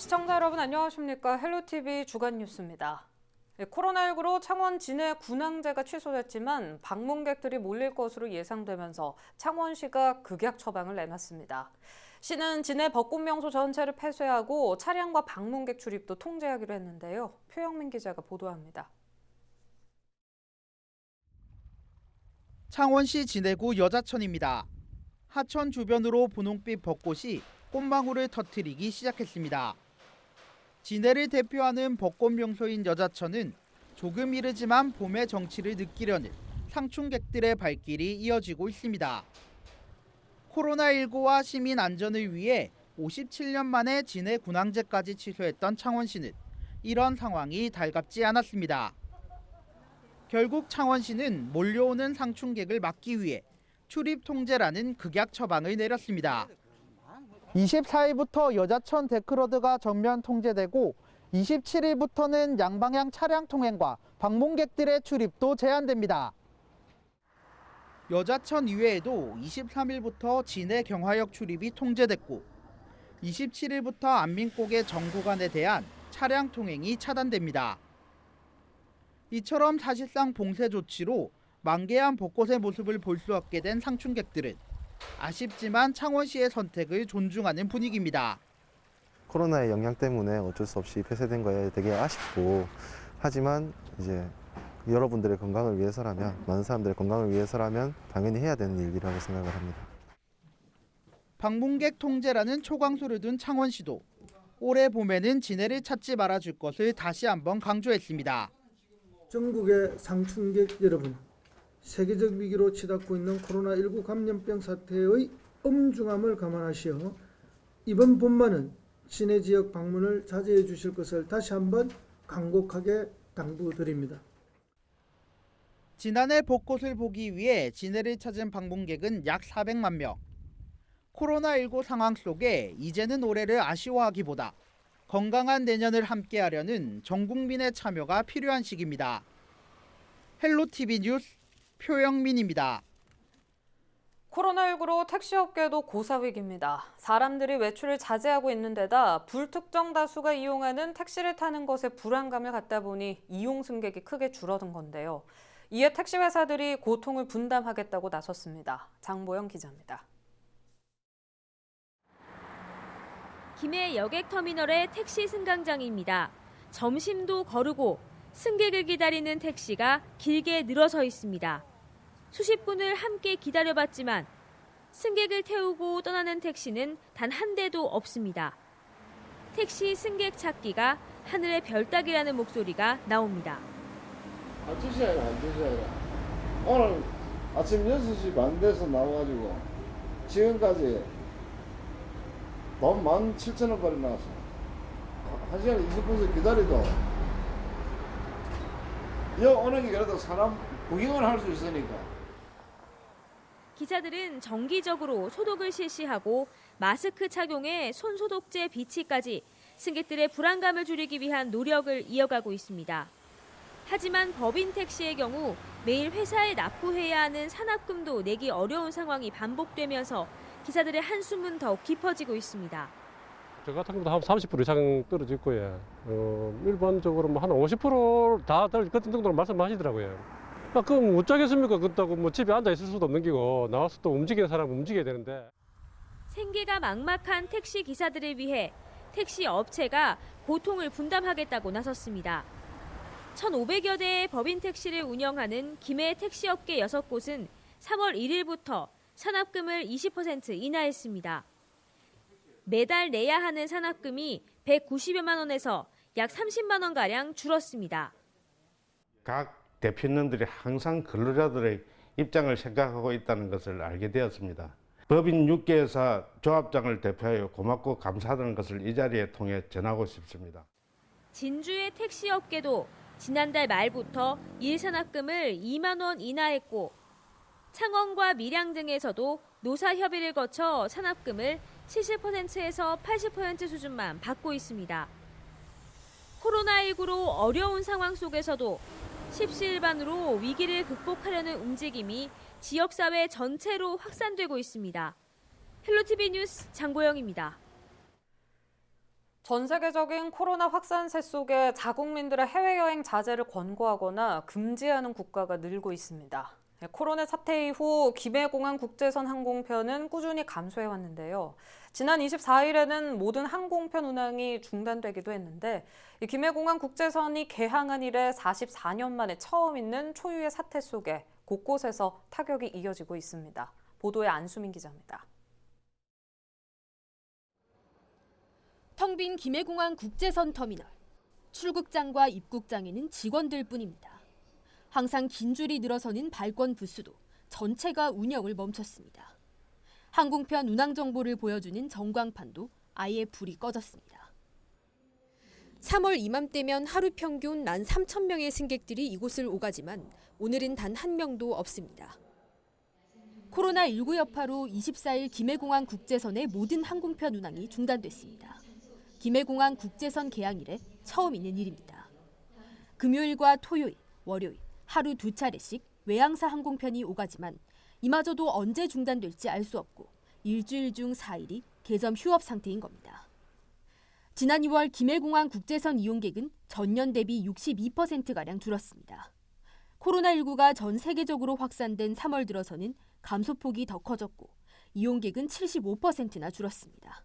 시청자 여러분 안녕하십니까? 헬로티비 주간 뉴스입니다. 코로나19로 창원 진해 군항제가 취소됐지만 방문객들이 몰릴 것으로 예상되면서 창원시가 극약 처방을 내놨습니다. 시는 진해 벚꽃 명소 전체를 폐쇄하고 차량과 방문객 출입도 통제하기로 했는데요. 표영민 기자가 보도합니다. 창원시 진해구 여자천입니다. 하천 주변으로 분홍빛 벚꽃이 꽃망울을 터뜨리기 시작했습니다. 진해를 대표하는 벚꽃 명소인 여자천은 조금 이르지만 봄의 정취를 느끼려는 상춘객들의 발길이 이어지고 있습니다. 코로나19와 시민 안전을 위해 57년 만에 진해 군항제까지 취소했던 창원시는 이런 상황이 달갑지 않았습니다. 결국 창원시는 몰려오는 상춘객을 막기 위해 출입 통제라는 극약 처방을 내렸습니다. 24일부터 여자천 데크로드가 전면 통제되고 27일부터는 양방향 차량 통행과 방문객들의 출입도 제한됩니다. 여자천 이외에도 23일부터 진해 경화역 출입이 통제됐고 27일부터 안민고개 정 구간에 대한 차량 통행이 차단됩니다. 이처럼 사실상 봉쇄 조치로 만개한 벚꽃의 모습을 볼 수 없게 된 상춘객들은 아쉽지만 창원시의 선택을 존중하는 분위기입니다. 코로나의 영향 때문에 어쩔 수 없이 폐쇄된 거에 되게 아쉽고, 하지만 이제 여러분들의 건강을 위해서라면, 많은 사람들의 건강을 위해서라면 당연히 해야 되는 일이라고 생각을 합니다. 방문객 통제라는 초강수를 둔 창원시도 올해 봄에는 진해를 찾지 말아줄 것을 다시 한번 강조했습니다. 전국의 상춘객 여러분, 세계적 위기로 치닫고 있는 코로나19 감염병 사태의 엄중함을 감안하시어 이번 봄만은 진해 지역 방문을 자제해 주실 것을 다시 한번 간곡하게 당부드립니다. 지난해 벚꽃을 보기 위해 진해를 찾은 방문객은 약 400만 명. 코로나19 상황 속에 이제는 올해를 아쉬워하기보다 건강한 내년을 함께하려는 전 국민의 참여가 필요한 시기입니다. 헬로티비 뉴스 표영민입니다. 코로나19로 택시업계도 고사위기입니다. 사람들이 외출을 자제하고 있는 데다 불특정 다수가 이용하는 택시를 타는 것에 불안감을 갖다 보니 이용 승객이 크게 줄어든 건데요. 이에 택시 회사들이 고통을 분담하겠다고 나섰습니다. 장보영 기자입니다. 김해 여객터미널의 택시 승강장입니다. 점심도 거르고 승객을 기다리는 택시가 길게 늘어서 있습니다. 수십 분을 함께 기다려봤지만 승객을 태우고 떠나는 택시는 단 한 대도 없습니다. 택시 승객 찾기가 하늘의 별 따기라는 목소리가 나옵니다. 아저씨 아니라 오늘 아침 6시 반 돼서 나와가지고 지금까지 돈 17,000원까지 나왔어. 1시간 20분씩 기다리도 여기 오는 게 그래도 사람 구경을 할 수 있으니까. 기사들은 정기적으로 소독을 실시하고 마스크 착용에 손소독제 비치까지 승객들의 불안감을 줄이기 위한 노력을 이어가고 있습니다. 하지만 법인 택시의 경우 매일 회사에 납부해야 하는 산업금도 내기 어려운 상황이 반복되면서 기사들의 한숨은 더욱 깊어지고 있습니다. 저 같은 경우도 한 30% 이상 떨어졌고요. 일반적으로 한 50% 다들 그런 정도로 말씀하시더라고요. 그럼 못 자겠습니까? 그렇다고 집에 앉아 있을 수도 없는 거고 나와서 또 움직이는 사람은 움직여야 되는데. 생계가 막막한 택시 기사들을 위해 택시 업체가 고통을 분담하겠다고 나섰습니다. 1,500여 대의 법인 택시를 운영하는 김해 택시업계 6곳은 3월 1일부터 산업금을 20% 인하했습니다. 매달 내야 하는 산업금이 190여만 원에서 약 30만 원가량 줄었습니다. 각 대표님들이 항상 근로자들의 입장을 생각하고 있다는 것을 알게 되었습니다. 법인 6개회사 조합장을 대표하여 고맙고 감사하다는 것을 이 자리에 통해 전하고 싶습니다. 진주의 택시업계도 지난달 말부터 일산업금을 2만 원 인하했고 창원과 밀양 등에서도 노사협의를 거쳐 산업금을 70%에서 80% 수준만 받고 있습니다. 코로나19로 어려운 상황 속에서도 십시일반으로 위기를 극복하려는 움직임이 지역사회 전체로 확산되고 있습니다. 헬로티비 뉴스 장보영입니다. 전 세계적인 코로나 확산세 속에 자국민들의 해외여행 자제를 권고하거나 금지하는 국가가 늘고 있습니다. 코로나 사태 이후 김해공항 국제선 항공편은 꾸준히 감소해왔는데요. 지난 24일에는 모든 항공편 운항이 중단되기도 했는데 김해공항 국제선이 개항한 이래 44년 만에 처음 있는 초유의 사태 속에 곳곳에서 타격이 이어지고 있습니다. 보도에 안수민 기자입니다. 텅 빈 김해공항 국제선 터미널. 출국장과 입국장에는 직원들 뿐입니다. 항상 긴 줄이 늘어서는 발권 부스도 전체가 운영을 멈췄습니다. 항공편 운항 정보를 보여주는 전광판도 아예 불이 꺼졌습니다. 3월 이맘때면 하루 평균 13,000명의 승객들이 이곳을 오가지만 오늘은 단 한 명도 없습니다. 코로나19 여파로 24일 김해공항 국제선의 모든 항공편 운항이 중단됐습니다. 김해공항 국제선 개항 이래 처음 있는 일입니다. 금요일과 토요일, 월요일 하루 2차례씩 외항사 항공편이 오가지만 이마저도 언제 중단될지 알 수 없고 일주일 중 4일이 개점 휴업 상태인 겁니다. 지난 2월 김해공항 국제선 이용객은 전년 대비 62%가량 줄었습니다. 코로나19가 전 세계적으로 확산된 3월 들어서는 감소폭이 더 커졌고 이용객은 75%나 줄었습니다.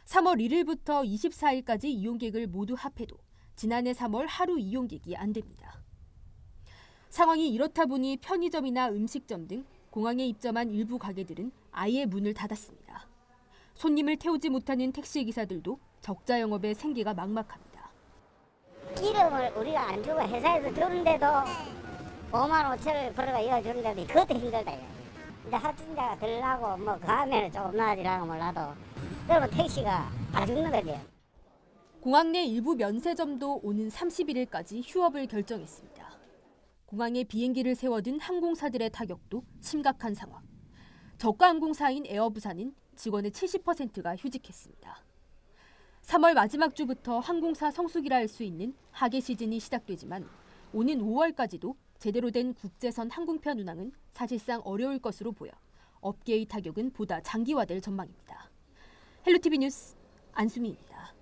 3월 1일부터 24일까지 이용객을 모두 합해도 지난해 3월 하루 이용객이 안 됩니다. 상황이 이렇다 보니 편의점이나 음식점 등 공항에 입점한 일부 가게들은 아예 문을 닫았습니다. 손님을 태우지 못하는 택시기사들도 적자 영업에 생계가 막막합니다. 기름을 우리가 안 주고 회사에서 주는데도 5만 5천을 벌어가 이어주는데도 그것도 힘들다. 이제 확진자가 들라고 뭐 그 하면 조금 나아지라고 몰라도 그러면 택시가 다 죽는 거지. 공항 내 일부 면세점도 오는 31일까지 휴업을 결정했습니다. 공항에 비행기를 세워둔 항공사들의 타격도 심각한 상황. 저가 항공사인 에어부산은 직원의 70%가 휴직했습니다. 3월 마지막 주부터 항공사 성수기라 할 수 있는 하계 시즌이 시작되지만 오는 5월까지도 제대로 된 국제선 항공편 운항은 사실상 어려울 것으로 보여 업계의 타격은 보다 장기화될 전망입니다. 헬로티비 뉴스 안수미입니다.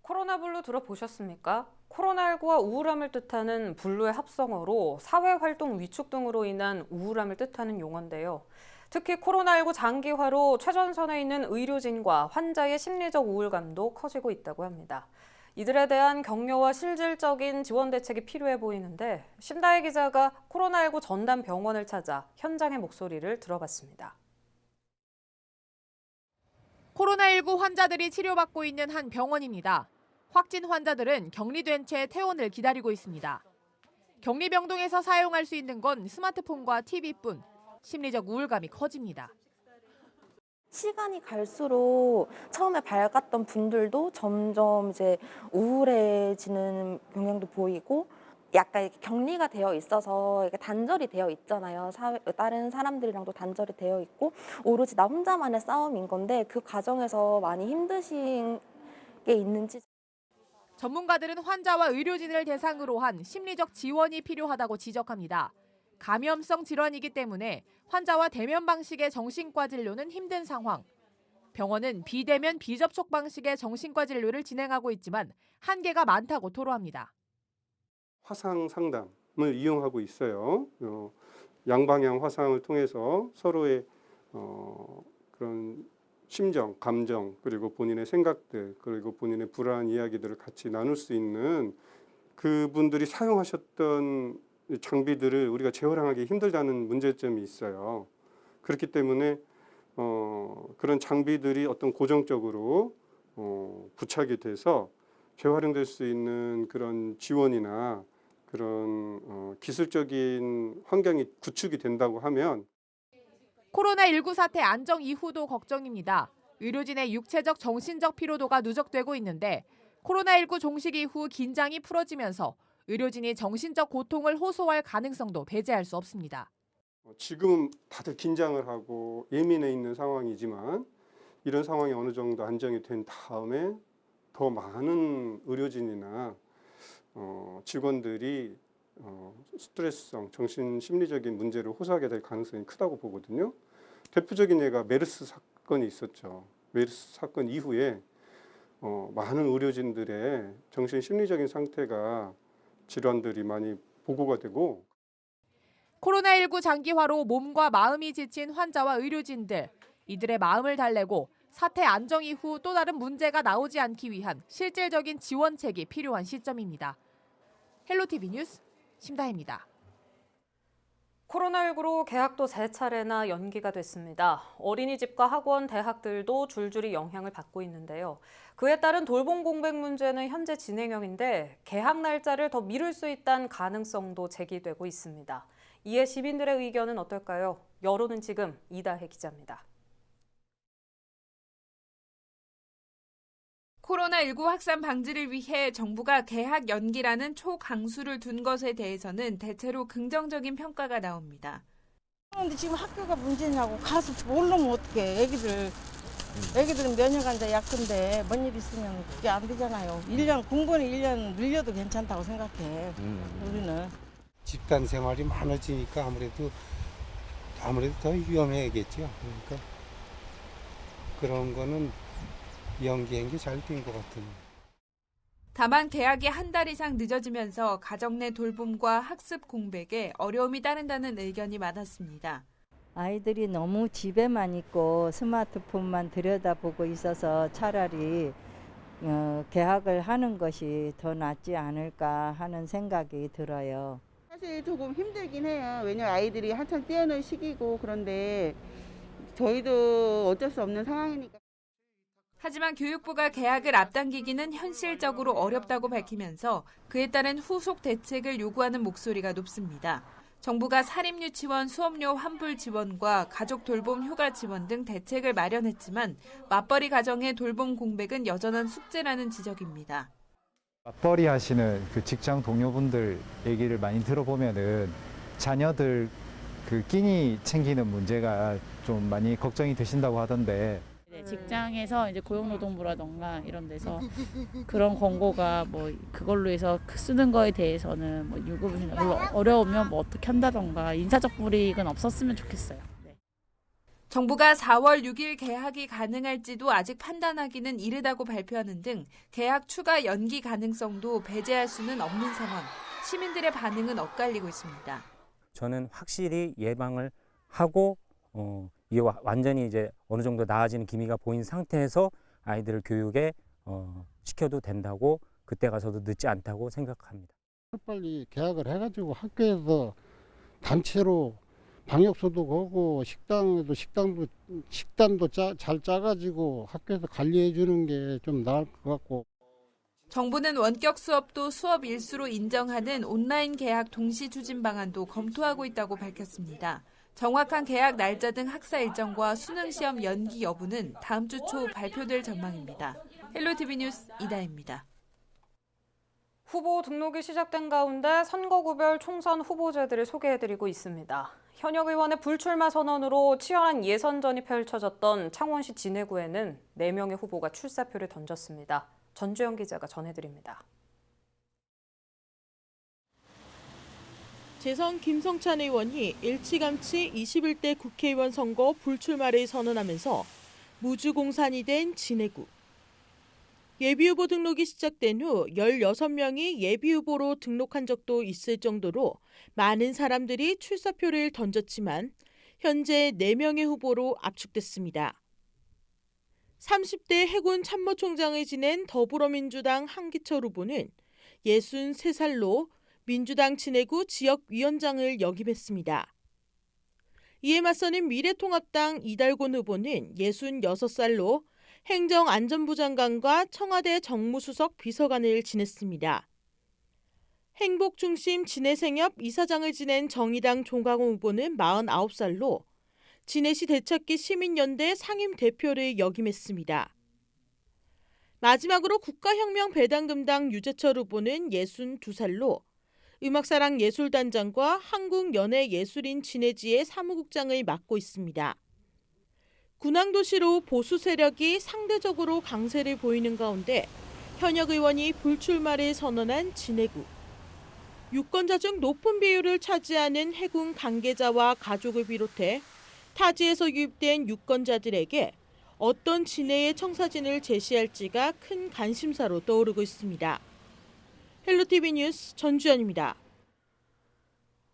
코로나 블루 들어보셨습니까? 코로나19와 우울함을 뜻하는 블루의 합성어로 사회활동 위축 등으로 인한 우울함을 뜻하는 용어인데요. 특히 코로나19 장기화로 최전선에 있는 의료진과 환자의 심리적 우울감도 커지고 있다고 합니다. 이들에 대한 격려와 실질적인 지원 대책이 필요해 보이는데 신다혜 기자가 코로나19 전담 병원을 찾아 현장의 목소리를 들어봤습니다. 코로나19 환자들이 치료받고 있는 한 병원입니다. 확진 환자들은 격리된 채 퇴원을 기다리고 있습니다. 격리병동에서 사용할 수 있는 건 스마트폰과 TV뿐. 심리적 우울감이 커집니다. 시간이 갈수록 처음에 밝았던 분들도 점점 이제 우울해지는 경향도 보이고 약간 이렇게 격리가 되어 있어서 이렇게 단절이 되어 있잖아요. 다른 사람들이랑도 단절이 되어 있고 오로지 나 혼자만의 싸움인 건데 그 과정에서 많이 힘드신 게 있는지. 전문가들은 환자와 의료진을 대상으로 한 심리적 지원이 필요하다고 지적합니다. 감염성 질환이기 때문에 환자와 대면 방식의 정신과 진료는 힘든 상황. 병원은 비대면 비접촉 방식의 정신과 진료를 진행하고 있지만 한계가 많다고 토로합니다. 화상 상담을 이용하고 있어요. 양방향 화상을 통해서 서로의 그런 심정, 감정, 그리고 본인의 생각들, 그리고 본인의 불안한 이야기들을 같이 나눌 수 있는 그분들이 사용하셨던 장비들을 우리가 재활용하기 힘들다는 문제점이 있어요. 그렇기 때문에 그런 장비들이 어떤 고정적으로 부착이 돼서 재활용될 수 있는 그런 지원이나 그런 기술적인 환경이 구축이 된다고 하면 코로나19 사태 안정 이후도 걱정입니다. 의료진의 육체적, 정신적 피로도가 누적되고 있는데 코로나19 종식 이후 긴장이 풀어지면서 의료진이 정신적 고통을 호소할 가능성도 배제할 수 없습니다. 지금 다들 긴장을 하고 예민해 있는 상황이지만 이런 상황이 어느 정도 안정이 된 다음에 더 많은 의료진이나 직원들이 스트레스성, 정신 심리적인 문제를 호소하게 될 가능성이 크다고 보거든요. 대표적인 예가 메르스 사건이 있었죠. 메르스 사건 이후에 많은 의료진들의 정신 심리적인 상태가 질환들이 많이 보고가 되고 코로나19 장기화로 몸과 마음이 지친 환자와 의료진들, 이들의 마음을 달래고 사태 안정 이후 또 다른 문제가 나오지 않기 위한 실질적인 지원책이 필요한 시점입니다. 헬로티비 뉴스 심다혜입니다. 코로나19로 개학도 3차례나 연기가 됐습니다. 어린이집과 학원, 대학들도 줄줄이 영향을 받고 있는데요. 그에 따른 돌봄 공백 문제는 현재 진행형인데 개학 날짜를 더 미룰 수 있다는 가능성도 제기되고 있습니다. 이에 시민들의 의견은 어떨까요? 여론은 지금 이다혜 기자입니다. 코로나19 확산 방지를 위해 정부가 개학 연기라는 초강수를 둔 것에 대해서는 대체로 긍정적인 평가가 나옵니다. 그런데 지금 학교가 문제냐고 가서 모르면 어떡해. 애기들은 면역 환자 약한데 뭔 일 있으면 그게 안 되잖아요. 1년 공부는 1년 늘려도 괜찮다고 생각해. 우리는. 집단 생활이 많아지니까 아무래도 더 위험해야겠죠. 그러니까 그런 거는 연기한 게 잘 된 것 같아요. 다만 개학이 한 달 이상 늦어지면서 가정 내 돌봄과 학습 공백에 어려움이 따른다는 의견이 많았습니다. 아이들이 너무 집에만 있고 스마트폰만 들여다보고 있어서 차라리 개학을 하는 것이 더 낫지 않을까 하는 생각이 들어요. 사실 조금 힘들긴 해요. 왜냐면 아이들이 한창 뛰어놀 시기고 그런데 저희도 어쩔 수 없는 상황이니까. 하지만 교육부가 개학을 앞당기기는 현실적으로 어렵다고 밝히면서 그에 따른 후속 대책을 요구하는 목소리가 높습니다. 정부가 사립유치원 수업료 환불 지원과 가족 돌봄 휴가 지원 등 대책을 마련했지만 맞벌이 가정의 돌봄 공백은 여전한 숙제라는 지적입니다. 맞벌이 하시는 그 직장 동료분들 얘기를 많이 들어보면은 자녀들 그 끼니 챙기는 문제가 좀 많이 걱정이 되신다고 하던데. 직장에서 이제 고용노동부라던가 이런 데서 그런 권고가 뭐 그걸로 해서 쓰는 거에 대해서는 뭐 유급을 물론 어려우면 뭐 어떻게 한다던가 인사적 불이익은 없었으면 좋겠어요. 네. 정부가 4월 6일 개학이 가능할지도 아직 판단하기는 이르다고 발표하는 등 개학 추가 연기 가능성도 배제할 수는 없는 상황. 시민들의 반응은 엇갈리고 있습니다. 저는 확실히 예방을 하고 이게 완전히 이제 어느 정도 나아지는 기미가 보인 상태에서 아이들을 교육에 시켜도 된다고 그때 가서도 늦지 않다고 생각합니다. 빨리 개학을 해가지고 학교에서 단체로 방역소도 거고 식단도 잘 짜가지고 학교에서 관리해 주는 게 좀 나을 것 같고. 정부는 원격 수업도 수업 일수로 인정하는 온라인 개학 동시 추진 방안도 검토하고 있다고 밝혔습니다. 정확한 개학 날짜 등 학사 일정과 수능 시험 연기 여부는 다음 주 초 발표될 전망입니다. 헬로티비 뉴스 이다혜입니다. 후보 등록이 시작된 가운데 선거구별 총선 후보제들을 소개해드리고 있습니다. 현역 의원의 불출마 선언으로 치열한 예선전이 펼쳐졌던 창원시 진해구에는 4명의 후보가 출사표를 던졌습니다. 전주영 기자가 전해드립니다. 재선 김성찬 의원이 일찌감치 21대 국회의원 선거 불출마를 선언하면서 무주공산이 된 진해구. 예비후보 등록이 시작된 후 16명이 예비후보로 등록한 적도 있을 정도로 많은 사람들이 출사표를 던졌지만 현재 4명의 후보로 압축됐습니다. 30대 해군 참모총장을 지낸 더불어민주당 한기철 후보는 63살로 민주당 진해구 지역위원장을 역임했습니다. 이에 맞서는 미래통합당 이달곤 후보는 66살로 행정안전부 장관과 청와대 정무수석 비서관을 지냈습니다. 행복중심 진해생협 이사장을 지낸 정의당 종강호 후보는 49살로 진해시 대찾기 시민연대 상임대표를 역임했습니다. 마지막으로 국가혁명배당금당 유재철 후보는 62살로 음악사랑 예술단장과 한국연예예술인 진해지의 사무국장을 맡고 있습니다. 군항도시로 보수 세력이 상대적으로 강세를 보이는 가운데 현역 의원이 불출마를 선언한 진해구. 유권자 중 높은 비율을 차지하는 해군 관계자와 가족을 비롯해 타지에서 유입된 유권자들에게 어떤 진해의 청사진을 제시할지가 큰 관심사로 떠오르고 있습니다. 헬로티비 뉴스 전주연입니다.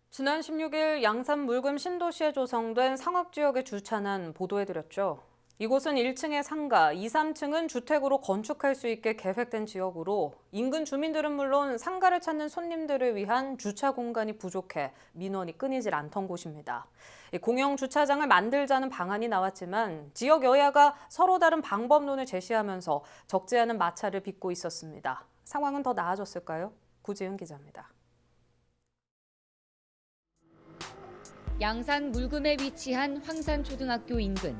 지난 16일 양산 물금 신도시에 조성된 상업지역의 주차난 보도해드렸죠. 이곳은 1층의 상가, 2, 3층은 주택으로 건축할 수 있게 계획된 지역으로 인근 주민들은 물론 상가를 찾는 손님들을 위한 주차 공간이 부족해 민원이 끊이질 않던 곳입니다. 공영 주차장을 만들자는 방안이 나왔지만 지역 여야가 서로 다른 방법론을 제시하면서 적지 않은 마찰을 빚고 있었습니다. 상황은 더 나아졌을까요? 구지은 기자입니다. 양산 물금에 위치한 황산초등학교 인근.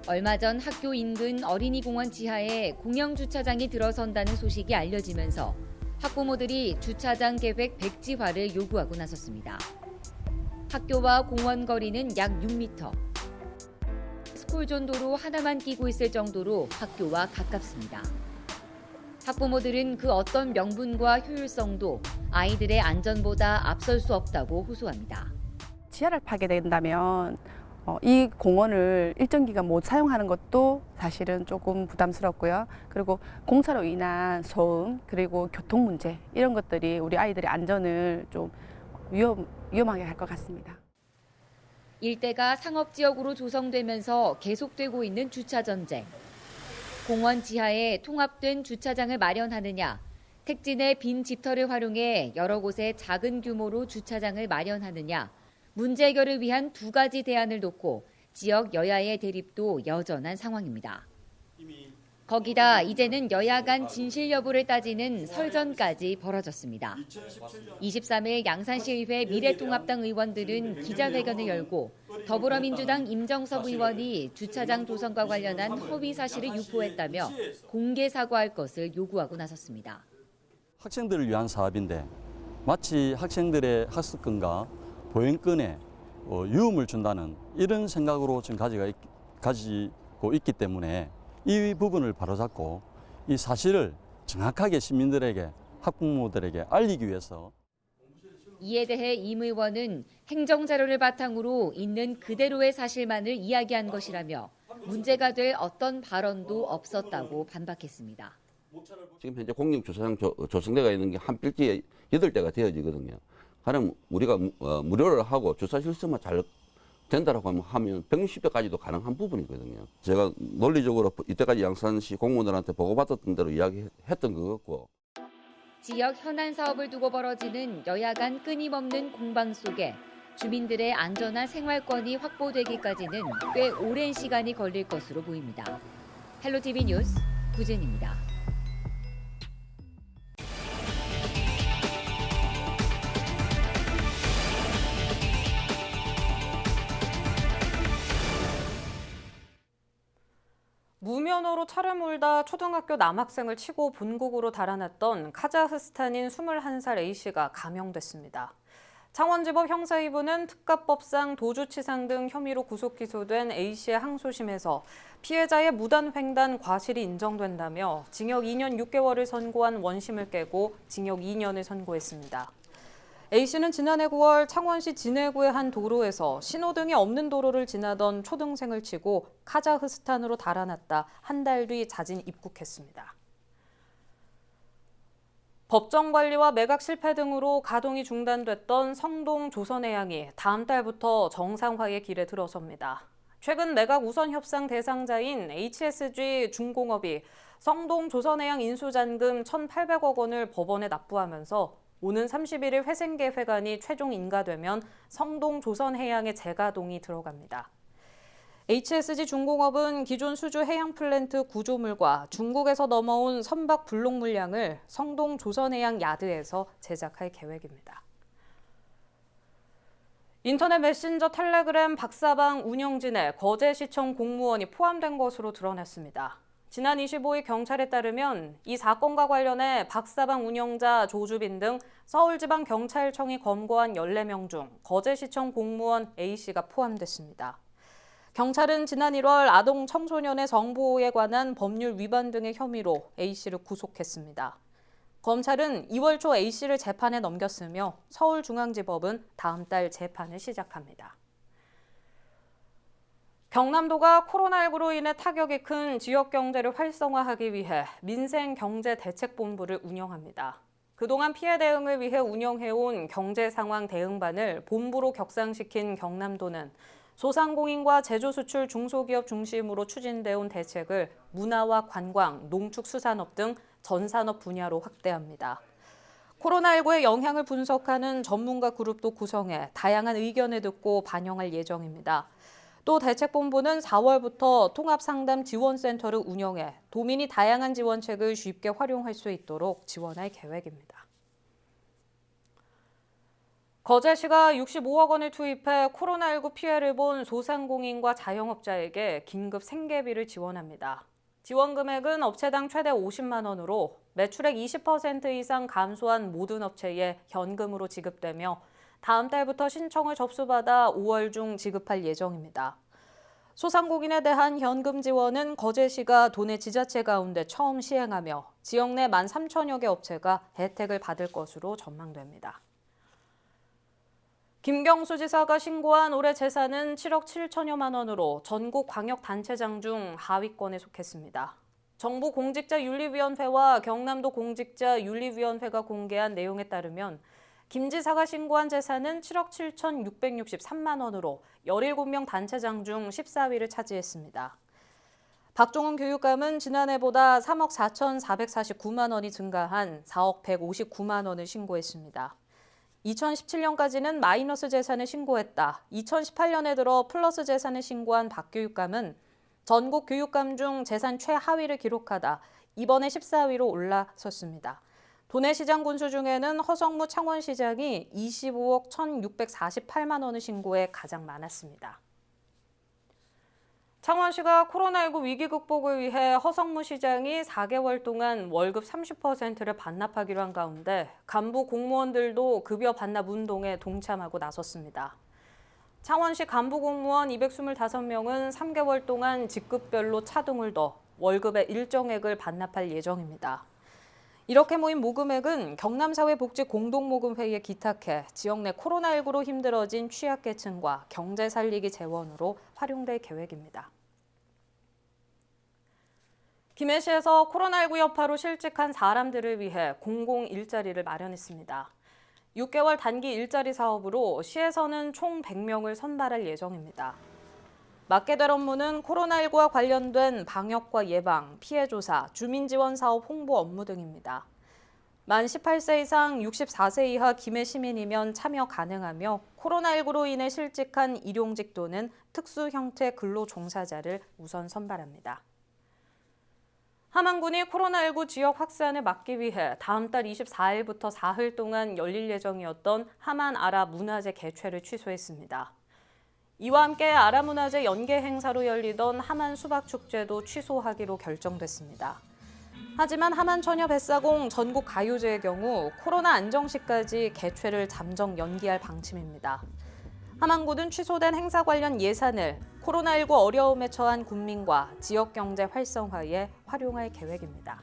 얼마 전 학교 인근 어린이공원 지하에 공영 주차장이 들어선다는 소식이 알려지면서 학부모들이 주차장 계획 백지화를 요구하고 나섰습니다. 학교와 공원 거리는 약 6m. 스쿨존 도로 하나만 끼고 있을 정도로 학교와 가깝습니다. 학부모들은 그 어떤 명분과 효율성도 아이들의 안전보다 앞설 수 없다고 호소합니다. 지하를 파게 된다면 이 공원을 일정 기간 못 사용하는 것도 사실은 조금 부담스럽고요. 그리고 공사로 인한 소음 그리고 교통 문제 이런 것들이 우리 아이들의 안전을 좀 위험하게 할 것 같습니다. 일대가 상업지역으로 조성되면서 계속되고 있는 주차 전쟁. 공원 지하에 통합된 주차장을 마련하느냐, 택진의 빈 집터를 활용해 여러 곳에 작은 규모로 주차장을 마련하느냐, 문제 해결을 위한 두 가지 대안을 놓고 지역 여야의 대립도 여전한 상황입니다. 거기다 이제는 여야 간 진실 여부를 따지는 설전까지 벌어졌습니다. 23일 양산시의회 미래통합당 의원들은 기자회견을 열고 더불어민주당 임정섭 의원이 주차장 조성과 관련한 허위 사실을 유포했다며 공개 사과할 것을 요구하고 나섰습니다. 학생들을 위한 사업인데 마치 학생들의 학습권과 보행권에 유음을 준다는 이런 생각으로 지금 가지고 있기 때문에 이 부분을 바로잡고 이 사실을 정확하게 시민들에게 학부모들에게 알리기 위해서 이에 대해 임 의원은 행정자료를 바탕으로 있는 그대로의 사실만을 이야기한 것이라며 문제가 될 어떤 발언도 없었다고 반박했습니다. 지금 현재 공영 주차장 조성대가 있는 게 한 빌지에 8대가 되어지거든요. 그럼 우리가 무료를 하고 주차 실수만 잘 된다라고 하면 160대까지도 가능한 부분이거든요. 제가 논리적으로 이때까지 양산시 공무원들한테 보고받았던 대로 이야기했던 것 같고. 지역 현안 사업을 두고 벌어지는 여야 간 끊임없는 공방 속에 주민들의 안전한 생활권이 확보되기까지는 꽤 오랜 시간이 걸릴 것으로 보입니다. 헬로티비 뉴스 구진입니다. 무면허로 차를 몰다 초등학교 남학생을 치고 본국으로 달아났던 카자흐스탄인 21살 A씨가 감형됐습니다. 창원지법 형사 2부는 특가법상 도주치상 등 혐의로 구속 기소된 A씨의 항소심에서 피해자의 무단횡단 과실이 인정된다며 징역 2년 6개월을 선고한 원심을 깨고 징역 2년을 선고했습니다. A씨는 지난해 9월 창원시 진해구의 한 도로에서 신호등이 없는 도로를 지나던 초등생을 치고 카자흐스탄으로 달아났다 한 달 뒤 자진 입국했습니다. 법정 관리와 매각 실패 등으로 가동이 중단됐던 성동 조선해양이 다음 달부터 정상화의 길에 들어섭니다. 최근 매각 우선 협상 대상자인 HSG 중공업이 성동 조선해양 인수잔금 1,800억 원을 법원에 납부하면서 오는 31일 회생계획안이 최종 인가되면 성동 조선해양의 재가동이 들어갑니다. HSG 중공업은 기존 수주 해양 플랜트 구조물과 중국에서 넘어온 선박 블록 물량을 성동 조선해양 야드에서 제작할 계획입니다. 인터넷 메신저 텔레그램 박사방 운영진에 거제시청 공무원이 포함된 것으로 드러났습니다. 지난 25일 경찰에 따르면 이 사건과 관련해 박사방 운영자 조주빈 등 서울지방경찰청이 검거한 14명 중 거제시청 공무원 A씨가 포함됐습니다. 경찰은 지난 1월 아동 청소년의 성보호에 관한 법률 위반 등의 혐의로 A씨를 구속했습니다. 검찰은 2월 초 A씨를 재판에 넘겼으며 서울중앙지법은 다음 달 재판을 시작합니다. 경남도가 코로나19로 인해 타격이 큰 지역 경제를 활성화하기 위해 민생경제대책본부를 운영합니다. 그동안 피해 대응을 위해 운영해온 경제상황 대응반을 본부로 격상시킨 경남도는 소상공인과 제조수출 중소기업 중심으로 추진돼온 대책을 문화와 관광, 농축수산업 등 전산업 분야로 확대합니다. 코로나19의 영향을 분석하는 전문가 그룹도 구성해 다양한 의견을 듣고 반영할 예정입니다. 또 대책본부는 4월부터 통합상담지원센터를 운영해 도민이 다양한 지원책을 쉽게 활용할 수 있도록 지원할 계획입니다. 거제시가 65억 원을 투입해 코로나19 피해를 본 소상공인과 자영업자에게 긴급 생계비를 지원합니다. 지원 금액은 업체당 최대 50만 원으로 매출액 20% 이상 감소한 모든 업체에 현금으로 지급되며 다음 달부터 신청을 접수받아 5월 중 지급할 예정입니다. 소상공인에 대한 현금 지원은 거제시가 도내 지자체 가운데 처음 시행하며 지역 내 13,000여 개 업체가 혜택을 받을 것으로 전망됩니다. 김경수 지사가 신고한 올해 재산은 7억 7천여만 원으로 전국 광역단체장 중 하위권에 속했습니다. 정부 공직자윤리위원회와 경남도 공직자윤리위원회가 공개한 내용에 따르면 김 지사가 신고한 재산은 7억 7,663만 원으로 17명 단체장 중 14위를 차지했습니다. 박종훈 교육감은 지난해보다 3억 4,449만 원이 증가한 4억 159만 원을 신고했습니다. 2017년까지는 마이너스 재산을 신고했다. 2018년에 들어 플러스 재산을 신고한 박 교육감은 전국 교육감 중 재산 최하위를 기록하다 이번에 14위로 올라섰습니다. 도내 시장 군수 중에는 허성무 창원시장이 25억 1,648만 원을 신고해 가장 많았습니다. 창원시가 코로나19 위기 극복을 위해 허성무 시장이 4개월 동안 월급 30%를 반납하기로 한 가운데 간부 공무원들도 급여 반납 운동에 동참하고 나섰습니다. 창원시 간부 공무원 225명은 3개월 동안 직급별로 차등을 둬 월급의 일정액을 반납할 예정입니다. 이렇게 모인 모금액은 경남사회복지공동모금회의에 기탁해 지역 내 코로나19로 힘들어진 취약계층과 경제 살리기 재원으로 활용될 계획입니다. 김해시에서 코로나19 여파로 실직한 사람들을 위해 공공 일자리를 마련했습니다. 6개월 단기 일자리 사업으로 시에서는 총 100명을 선발할 예정입니다. 맡게 될 업무는 코로나19와 관련된 방역과 예방, 피해 조사, 주민지원 사업 홍보 업무 등입니다. 만 18세 이상 64세 이하 김해 시민이면 참여 가능하며 코로나19로 인해 실직한 일용직 또는 특수 형태 근로 종사자를 우선 선발합니다. 함안군이 코로나19 지역 확산을 막기 위해 다음 달 24일부터 사흘 동안 열릴 예정이었던 함안 아라 문화제 개최를 취소했습니다. 이와 함께 아라문화제 연계 행사로 열리던 함안 수박축제도 취소하기로 결정됐습니다. 하지만 함안 처녀 뱃사공 전국 가요제의 경우 코로나 안정시까지 개최를 잠정 연기할 방침입니다. 함안군은 취소된 행사 관련 예산을 코로나19 어려움에 처한 국민과 지역 경제 활성화에 활용할 계획입니다.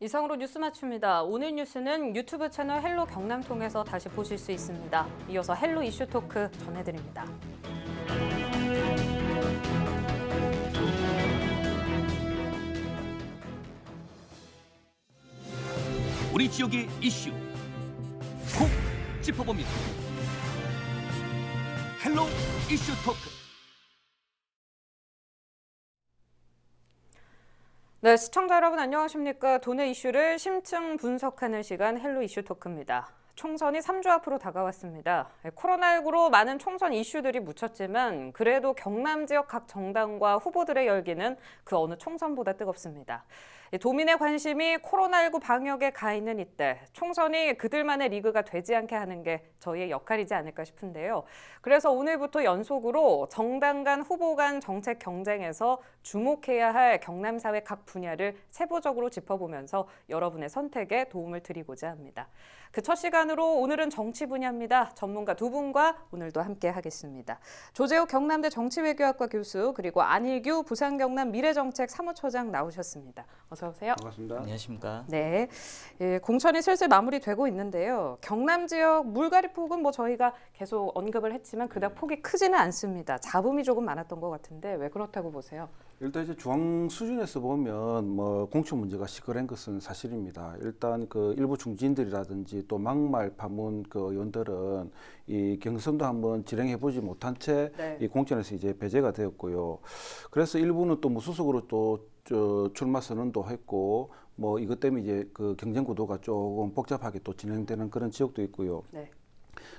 이상으로 뉴스 마칩니다. 오늘 뉴스는 유튜브 채널 헬로 경남 통해서 다시 보실 수 있습니다. 이어서 헬로 이슈 토크 전해드립니다. 우리 지역의 이슈 콕 짚어봅니다. 헬로 이슈 토크. 네, 시청자 여러분 안녕하십니까? 도내 이슈를 심층 분석하는 시간 헬로 이슈 토크입니다. 총선이 3주 앞으로 다가왔습니다. 코로나19로 많은 총선 이슈들이 묻혔지만 그래도 경남 지역 각 정당과 후보들의 열기는 그 어느 총선보다 뜨겁습니다. 도민의 관심이 코로나19 방역에 가 있는 이때 총선이 그들만의 리그가 되지 않게 하는 게 저희의 역할이지 않을까 싶은데요. 그래서 오늘부터 연속으로 정당 간 후보 간 정책 경쟁에서 주목해야 할 경남 사회 각 분야를 세부적으로 짚어보면서 여러분의 선택에 도움을 드리고자 합니다. 그 첫 시간으로 오늘은 정치 분야입니다. 전문가 두 분과 오늘도 함께 하겠습니다. 조재욱 경남대 정치외교학과 교수 그리고 안일규 부산경남 미래정책 사무처장 나오셨습니다. 어서 오세요. 반갑습니다. 안녕하십니까. 네, 공천이 슬슬 마무리되고 있는데요. 경남 지역 물갈이 폭은 뭐 저희가 계속 언급을 했지만 그닥 폭이 크지는 않습니다. 잡음이 조금 많았던 것 같은데 왜 그렇다고 보세요? 일단 이제 중앙 수준에서 보면 뭐 공천 문제가 시끄러운 것은 사실입니다. 일단 그 일부 중진들이라든지 또 막말 파문 그 의원들은 이 경선도 한번 진행해보지 못한 채 이 공천에서 이제 배제가 되었고요. 그래서 일부는 또 무소속으로 또 출마 선언도 했고 뭐 이것 때문에 이제 그 경쟁 구도가 조금 복잡하게 또 진행되는 그런 지역도 있고요. 네.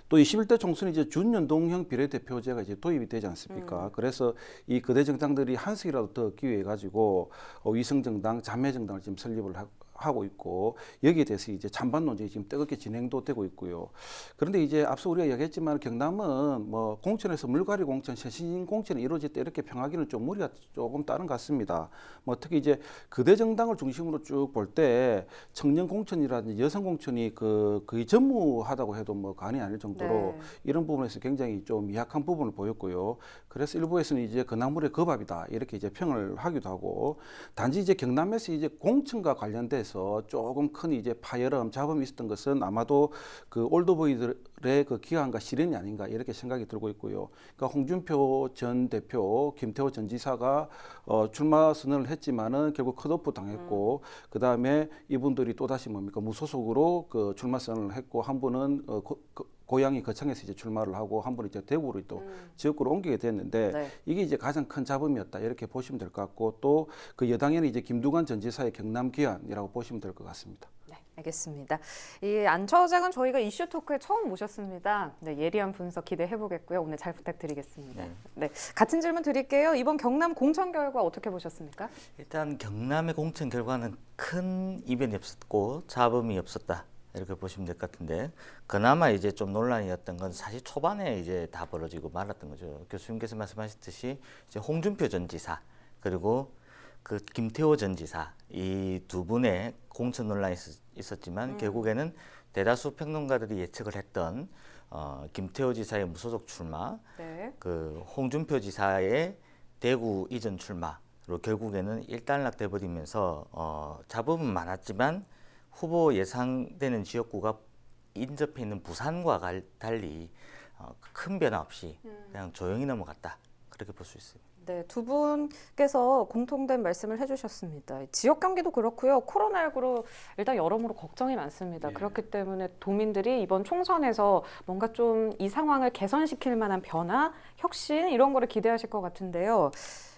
또 21대 총선이 이제 준연동형 비례대표제가 이제 도입이 되지 않습니까? 그래서 이 거대 정당들이 한석이라도 더 기회해 가지고 위성정당, 자매정당을 지금 설립을 하고 있고 여기에 대해서 이제 찬반 논쟁이 지금 뜨겁게 진행도 되고 있고요. 그런데 이제 앞서 우리가 이야기했지만 경남은 뭐 공천에서 물갈이 공천, 쇄신 공천이 이루어질 때 이렇게 평하기는 좀 무리가 조금 따른 것 같습니다. 뭐 특히 이제 거대 정당을 중심으로 쭉 볼 때 청년 공천이라든지 여성 공천이 거의 전무하다고 해도 뭐 과언이 아닐 정도로 이런 부분에서 굉장히 좀 미약한 부분을 보였고요. 그래서 일부에서는 이제 그 나물의 그 밥이다 이렇게 이제 평을 하기도 하고 단지 이제 경남에서 이제 공천과 관련돼서 조금 큰 이제 파열음, 잡음이 있었던 것은 아마도 그 올드보이들의 그 기한과 실현이 아닌가 이렇게 생각이 들고 있고요. 그러니까 홍준표 전 대표, 김태호 전 지사가 출마 선언을 했지만은 결국 컷오프 당했고 그 다음에 이분들이 또 다시 뭡니까 무소속으로 그 출마 선언을 했고 한 분은 고향이 거창에서 이제 출마를 하고 한 분은 이제 대구로 또 지역구로 옮기게 됐는데 이게 이제 가장 큰 잡음이었다 이렇게 보시면 될 것 같고 또 그 여당에는 이제 김두관 전 지사의 경남 귀환이라고 보시면 될 것 같습니다. 네, 알겠습니다. 이 안 처장은 저희가 이슈 토크에 처음 모셨습니다. 네, 예리한 분석 기대해 보겠고요. 오늘 잘 부탁드리겠습니다. 네, 같은 질문 드릴게요. 이번 경남 공천 결과 어떻게 보셨습니까? 일단 경남의 공천 결과는 큰 이변이 없었고 잡음이 없었다. 이렇게 보시면 될 것 같은데 그나마 이제 좀 논란이었던 건 사실 초반에 이제 다 벌어지고 말았던 거죠. 교수님께서 말씀하셨듯이 이제 홍준표 전 지사 그리고 그 김태호 전 지사 이 두 분의 공천 논란이 있었지만 결국에는 대다수 평론가들이 예측을 했던 김태호 지사의 무소속 출마, 그 홍준표 지사의 대구 이전 출마로 결국에는 일단락돼 버리면서 잡음은 많았지만 후보 예상되는 지역구가 인접해 있는 부산과 달리 큰 변화 없이 그냥 조용히 넘어갔다. 그렇게 볼 수 있습니다. 네, 두 분께서 공통된 말씀을 해주셨습니다. 지역 경기도 그렇고요. 코로나19로 일단 여러모로 걱정이 많습니다. 그렇기 때문에 도민들이 이번 총선에서 뭔가 좀 이 상황을 개선시킬 만한 변화, 혁신 이런 거를 기대하실 것 같은데요.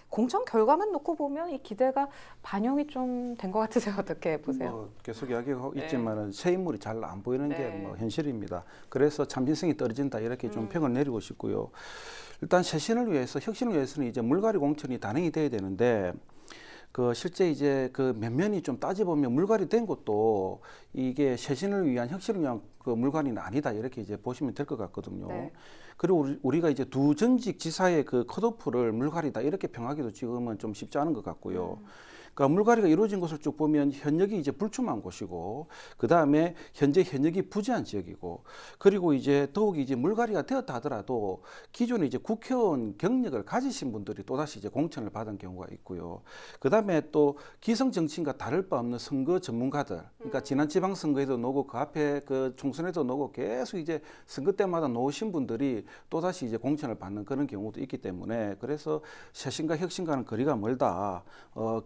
공천 결과만 놓고 보면 이 기대가 반영이 좀 된 것 같으세요? 어떻게 보세요? 계속 이야기하고 있지만은 새 인물이 잘 안 보이는 게 뭐 현실입니다. 그래서 참신성이 떨어진다 이렇게 좀 평을 내리고 싶고요. 일단 쇄신을 위해서 혁신을 위해서는 이제 물갈이 공천이 단행이 돼야 되는데 그 실제 이제 그 면면이 좀 따져보면 물갈이 된 것도 이게 쇄신을 위한 혁신을 위한 그 물갈이는 아니다 이렇게 이제 보시면 될 것 같거든요. 그리고 우리가 이제 두 전직 지사의 그 컷오프를 물갈이다 이렇게 평하기도 지금은 좀 쉽지 않은 것 같고요. 그러니까 물갈이가 이루어진 곳을 쭉 보면 현역이 이제 불출마한 곳이고 그 다음에 현재 현역이 부재한 지역이고 그리고 이제 더욱이 이제 물갈이가 되었다 하더라도 기존에 이제 국회의원 경력을 가지신 분들이 또다시 이제 공천을 받은 경우가 있고요. 그 다음에 또 기성 정치인과 다를 바 없는 선거 전문가들, 그러니까 지난 지방선거에도 놓고 그 앞에 그 총선에도 놓고 계속 이제 선거 때마다 놓으신 분들이 또다시 이제 공천을 받는 그런 경우도 있기 때문에 그래서 쇄신과 혁신과는 거리가 멀다.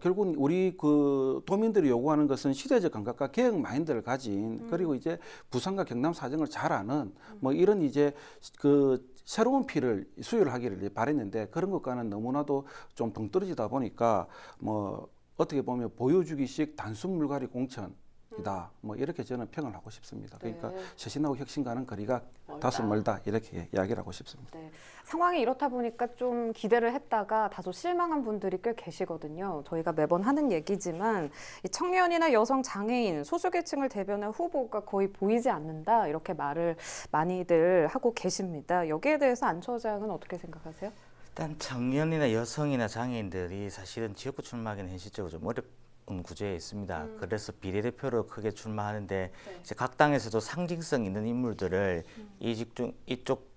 결국 우리 그 도민들이 요구하는 것은 시대적 감각과 개혁 마인드를 가진 그리고 이제 부산과 경남 사정을 잘 아는 뭐 이런 이제 그 새로운 피를 수혈하기를 바랬는데 그런 것과는 너무나도 좀 동떨어지다 보니까 뭐 어떻게 보면 보여주기식 단순 물갈이 공천이다. 뭐 이렇게 저는 평을 하고 싶습니다. 그러니까 네. 쇄신하고 혁신과는 거리가 다소 멀다 이렇게 이야기를 하고 싶습니다. 네. 상황이 이렇다 보니까 좀 기대를 했다가 다소 실망한 분들이 꽤 계시거든요. 저희가 매번 하는 얘기지만 이 청년이나 여성, 장애인, 소수계층을 대변한 후보가 거의 보이지 않는다 이렇게 말을 많이들 하고 계십니다. 여기에 대해서 안 처장은 어떻게 생각하세요? 일단 청년이나 여성이나 장애인들이 사실은 지역구 출마하기는 현실적으로 좀 어려운 구조에 있습니다. 그래서 비례대표로 크게 출마하는데 이제 각 당에서도 상징성 있는 인물들을 이쪽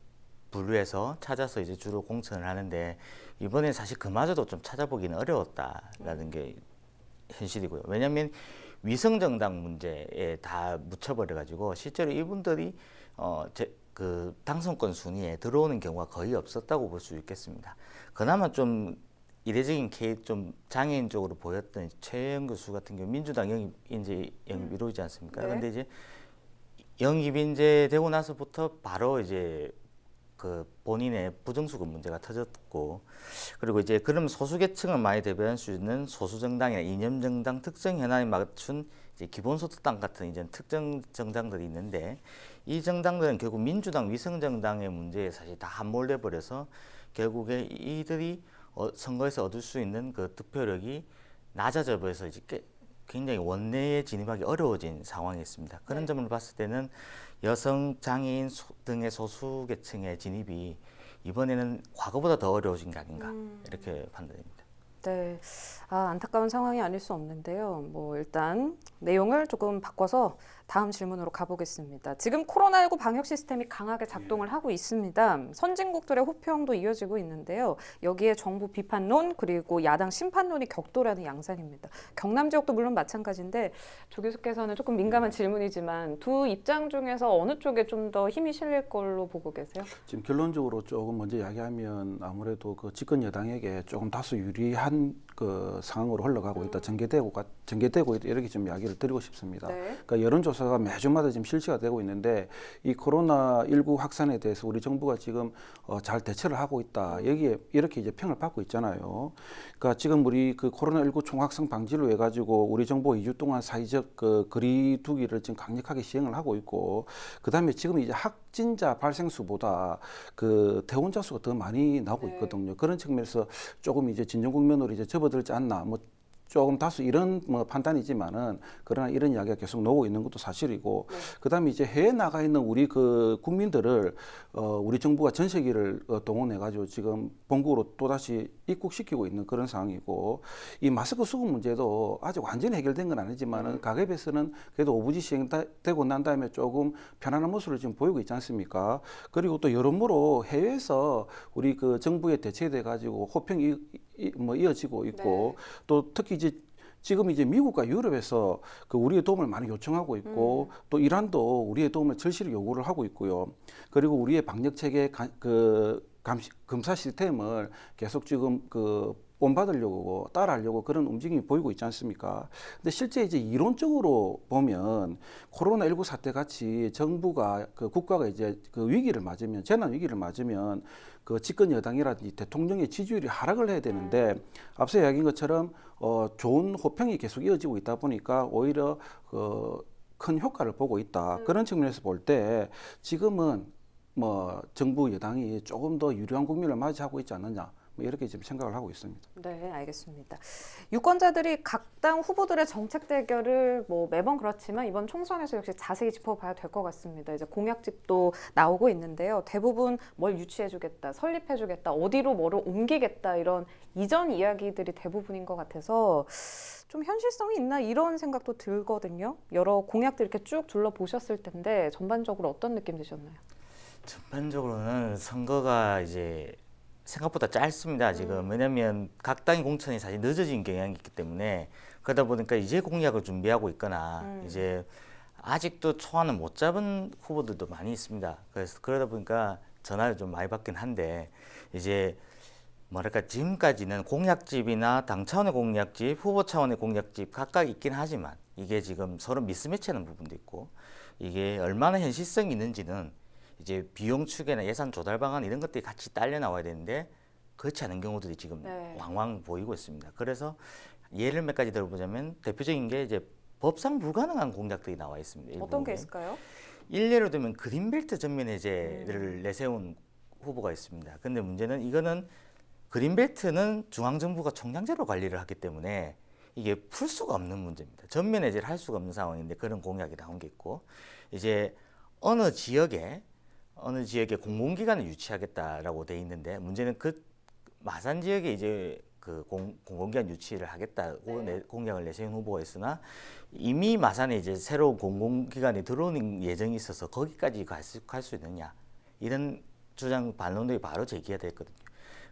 분류해서 찾아서 이제 주로 공천을 하는데 이번에 사실 그마저도 좀 찾아보기는 어려웠다라는 게 현실이고요. 왜냐하면 위성정당 문제에 다 묻혀버려가지고 실제로 이분들이 그 당선권 순위에 들어오는 경우가 거의 없었다고 볼 수 있겠습니다. 그나마 좀 이례적인 케이스 좀 장애인 쪽으로 보였던 최영 교수 같은 경우 민주당 영입 이루어지지 않습니까? 네. 근데 이제 영입 인재 되고 나서부터 바로 이제 그 본인의 부정수급 문제가 터졌고 그리고 이제 그럼 소수계층을 많이 대변할 수 있는 소수정당이나 이념정당 특정 현안에 맞춘 이제 기본소득당 같은 이제 특정 정당들이 있는데 이 정당들은 결국 민주당 위성정당의 문제에 사실 다 함몰돼 버려서 결국에 이들이 선거에서 얻을 수 있는 그 득표력이 낮아져 버려서 이제 굉장히 원내에 진입하기 어려워진 상황이 있습니다. 그런 점을 봤을 때는 여성, 장애인 등의 소수계층의 진입이 이번에는 과거보다 더 어려워진 게 아닌가 이렇게 판단됩니다. 네, 안타까운 상황이 아닐 수 없는데요. 뭐 일단 내용을 조금 바꿔서 다음 질문으로 가보겠습니다. 지금 코로나19 방역 시스템이 강하게 작동을 하고 있습니다. 선진국들의 호평도 이어지고 있는데요. 여기에 정부 비판론 그리고 야당 심판론이 격돌하는 양상입니다. 경남 지역도 물론 마찬가지인데 조 교수께서는 조금 민감한 질문이지만 두 입장 중에서 어느 쪽에 좀 더 힘이 실릴 걸로 보고 계세요? 지금 결론적으로 조금 먼저 이야기하면 아무래도 그 집권 여당에게 조금 다소 유리한 그 상황으로 흘러가고 있다. 전개되고 있다. 이렇게 좀 이야기를 드리고 싶습니다. 네. 그러니까 여론조사가 매주마다 지금 실시가 되고 있는데 이 코로나19 확산에 대해서 우리 정부가 지금 잘 대처를 하고 있다. 여기에 이렇게 이제 평을 받고 있잖아요. 그러니까 지금 우리 그 코로나19 총확산 방지를 해가지고 우리 정부가 2주 동안 사회적 그 거리두기를 지금 강력하게 시행을 하고 있고 그다음에 지금 이제 확진자 발생 수보다 그 퇴원자 수가 더 많이 나오고 있거든요. 그런 측면에서 조금 이제 진정 국면으로 이제 접어들지 않나 뭐. 조금 다소 이런 뭐 판단이지만은 그러나 이런 이야기가 계속 나오고 있는 것도 사실이고 그다음에 이제 해외 나가 있는 우리 그 국민들을 우리 정부가 전세기를 동원해 가지고 지금 본국으로 또다시 입국시키고 있는 그런 상황이고 이 마스크 수급 문제도 아직 완전히 해결된 건 아니지만은 가계배서는 그래도 오부지 시행되고 난 다음에 조금 편안한 모습을 지금 보이고 있지 않습니까? 그리고 또 여러모로 해외에서 우리 그 정부에 대체돼 가지고 호평이 뭐 이어지고 있고 또 특히 지금 이제 미국과 유럽에서 그 우리의 도움을 많이 요청하고 있고 또 이란도 우리의 도움을 절실히 요구를 하고 있고요. 그리고 우리의 방역 체계 검사 시스템을 계속 지금 그 본받으려고 따라하려고 그런 움직임이 보이고 있지 않습니까? 근데 실제 이제 이론적으로 보면 코로나19 사태 같이 정부가 그 국가가 이제 그 위기를 맞으면 재난 위기를 맞으면 그 집권 여당이라든지 대통령의 지지율이 하락을 해야 되는데 앞서 이야기한 것처럼 좋은 호평이 계속 이어지고 있다 보니까 오히려 큰 효과를 보고 있다. 그런 측면에서 볼 때 지금은 뭐 정부 여당이 조금 더 유리한 국면을 맞이하고 있지 않느냐. 뭐 이렇게 지금 생각을 하고 있습니다. 네, 알겠습니다. 유권자들이 각 당 후보들의 정책 대결을 뭐 매번 그렇지만 이번 총선에서 역시 자세히 짚어봐야 될 것 같습니다. 이제 공약집도 나오고 있는데요. 대부분 뭘 유치해주겠다, 설립해주겠다, 어디로 뭐를 옮기겠다 이런 이전 이야기들이 대부분인 것 같아서 좀 현실성이 있나 이런 생각도 들거든요. 여러 공약들 이렇게 쭉 둘러보셨을 텐데 전반적으로 어떤 느낌 드셨나요? 전반적으로는 선거가 이제 생각보다 짧습니다. 지금 왜냐하면 각 당의 공천이 사실 늦어진 경향이 있기 때문에 그러다 보니까 이제 공약을 준비하고 있거나 이제 아직도 초안을 못 잡은 후보들도 많이 있습니다. 그래서 그러다 보니까 전화를 좀 많이 받긴 한데 이제 뭐랄까 지금까지는 공약집이나 당 차원의 공약집, 후보 차원의 공약집 각각 있긴 하지만 이게 지금 서로 미스매치하는 부분도 있고 이게 얼마나 현실성이 있는지는 이제 비용 추계나 예산 조달 방안 이런 것들이 같이 딸려 나와야 되는데 그렇지 않은 경우들이 지금 네. 왕왕 보이고 있습니다. 그래서 예를 몇 가지 들어보자면 대표적인 게 이제 법상 불가능한 공약들이 나와 있습니다. 어떤 게 일부에. 있을까요? 일례로 들면 그린벨트 전면 해제를 내세운 후보가 있습니다. 근데 문제는 이거는 그린벨트는 중앙정부가 총량제로 관리를 하기 때문에 이게 풀 수가 없는 문제입니다. 전면 해제를 할 수가 없는 상황인데 그런 공약이 나온 게 있고 이제 어느 지역에 공공기관을 유치하겠다라고 돼 있는데 문제는 그 마산 지역에 이제 그 공공기관 유치를 하겠다고 공약을 내세운 후보가 있으나 이미 마산에 이제 새로운 공공기관이 들어오는 예정이 있어서 거기까지 갈 수 있느냐 이런 주장 반론들이 바로 제기가 됐거든요.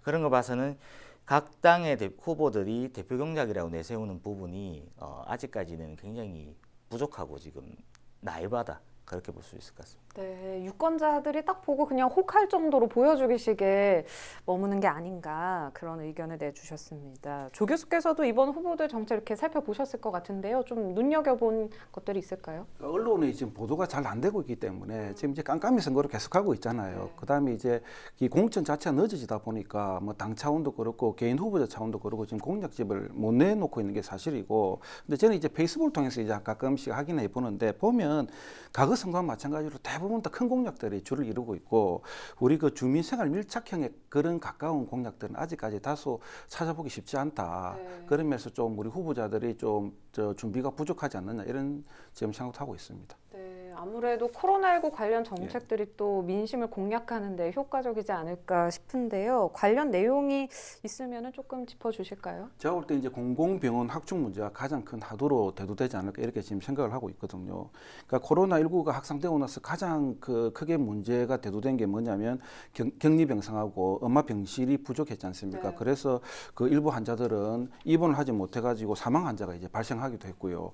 그런 거 봐서는 각 당의 후보들이 대표 공약이라고 내세우는 부분이 아직까지는 굉장히 부족하고 지금 나이바다 그렇게 볼 수 있을 것 같습니다. 네, 유권자들이 딱 보고 그냥 혹할 정도로 보여주기식에 머무는 게 아닌가 그런 의견을 내주셨습니다. 조 교수께서도 이번 후보들 정책 이렇게 살펴보셨을 것 같은데요. 좀 눈여겨본 것들이 있을까요? 언론에 지금 보도가 잘 안 되고 있기 때문에 지금 이제 깜깜이 선거를 계속하고 있잖아요. 그다음에 이제 이 공천 자체가 늦어지다 보니까 뭐 당 차원도 그렇고 개인 후보자 차원도 그렇고 지금 공약집을 못 내놓고 있는 게 사실이고, 근데 저는 이제 페이스북을 통해서 이제 가끔씩 확인해 보는데 보면 과거 선거와 마찬가지로 대부분 다 큰 공약들이 줄을 이루고 있고 우리 그 주민생활 밀착형의 그런 가까운 공약들은 아직까지 다소 찾아보기 쉽지 않다. 그러면서 좀 우리 후보자들이 좀 준비가 부족하지 않느냐 이런 지금 생각도 하고 있습니다. 네, 아무래도 코로나19 관련 정책들이 또 민심을 공략하는 데 효과적이지 않을까 싶은데요. 관련 내용이 있으면 조금 짚어주실까요? 제가 볼 때 이제 공공병원 확충 문제가 가장 큰 화두로 대두되지 않을까 이렇게 지금 생각을 하고 있거든요. 그러니까 코로나19가 확산되고 나서 가장 크게 문제가 대두된 게 뭐냐면 격리병상하고 음압병실이 부족했지 않습니까? 네. 그래서 그 일부 환자들은 입원을 하지 못해가지고 사망 환자가 이제 발생하기도 했고요.